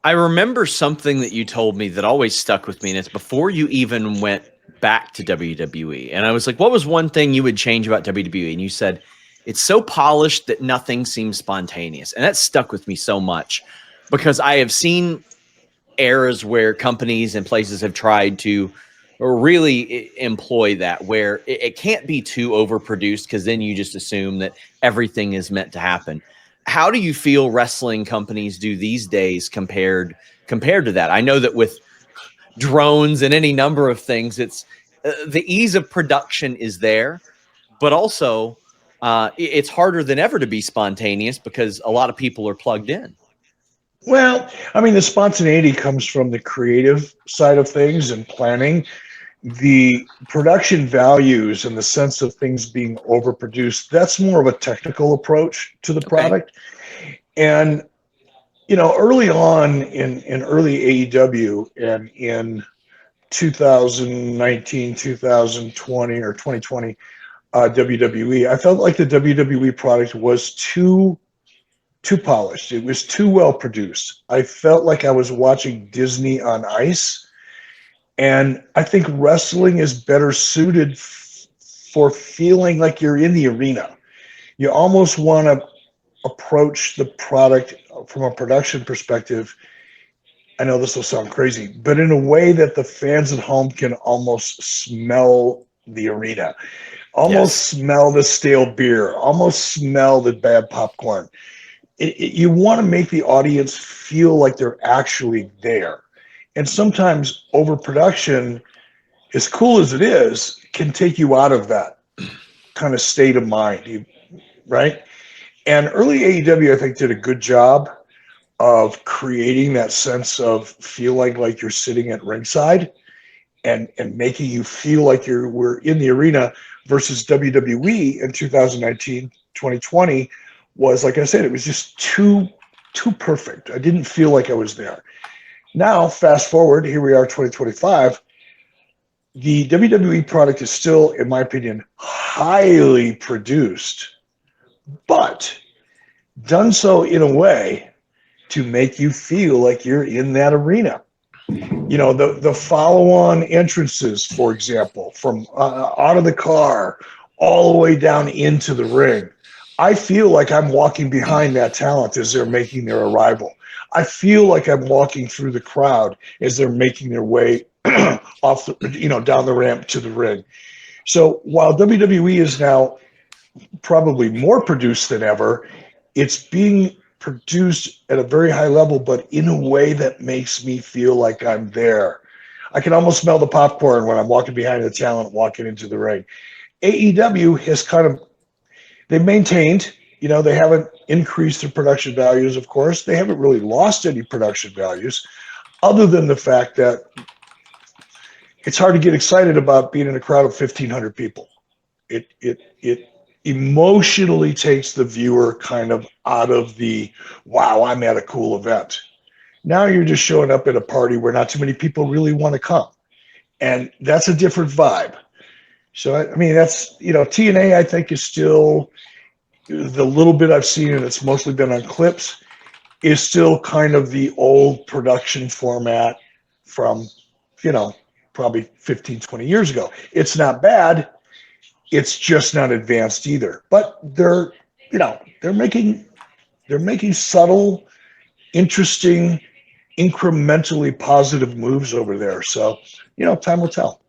I remember something that you told me that always stuck with me, and it's before you even went back to WWE. And I was like, what was one thing you would change about WWE? And you said, it's so polished that nothing seems spontaneous. And that stuck with me so much because I have seen eras where companies and places have tried to really employ that, where it can't be too overproduced because then you just assume that everything is meant to happen. How do you feel wrestling companies do these days compared to that? I know that with drones and any number of things, it's the ease of production is there, but also it's harder than ever to be spontaneous because a lot of people are plugged in. Well, I mean, the spontaneity comes from the creative side of things and planning. The production values and the sense of things being overproduced, that's more of a technical approach to the Okay. product. And, early on in early AEW and in 2019, 2020, or 2020 WWE, I felt like the WWE product was too polished. It was too well produced. I felt like I was watching Disney on ice. And I think wrestling is better suited for feeling like you're in the arena. You almost want to approach the product from a production perspective. I know this will sound crazy, but in a way that the fans at home can almost smell the arena, almost Yes. smell the stale beer, almost smell the bad popcorn. You want to make the audience feel like they're actually there. And sometimes overproduction, as cool as it is, can take you out of that kind of state of mind, right? And early AEW, I think, did a good job of creating that sense of feeling like you're sitting at ringside and making you feel like we're in the arena, versus WWE in 2019, 2020 was, like I said, it was just too perfect. I didn't feel like I was there. Now, fast forward, here we are, 2025. The WWE product is still, in my opinion, highly produced, but done so in a way to make you feel like you're in that arena. The follow-on entrances, for example, from out of the car all the way down into the ring. I feel like I'm walking behind that talent as they're making their arrival. I feel like I'm walking through the crowd as they're making their way off down the ramp to the ring. So while WWE is now probably more produced than ever, it's being produced at a very high level, but in a way that makes me feel like I'm there. I can almost smell the popcorn when I'm walking behind the talent, walking into the ring. AEW has they maintained, they haven't increased their production values, of course. They haven't really lost any production values, other than the fact that it's hard to get excited about being in a crowd of 1,500 people. It emotionally takes the viewer kind of out of the, wow, I'm at a cool event. Now you're just showing up at a party where not too many people really want to come. And that's a different vibe. So, I mean, that's, TNA, I think, is still, the little bit I've seen, and it's mostly been on clips, is still kind of the old production format from, probably 15, 20 years ago. It's not bad. It's just not advanced either. But they're making subtle, interesting, incrementally positive moves over there. So, time will tell.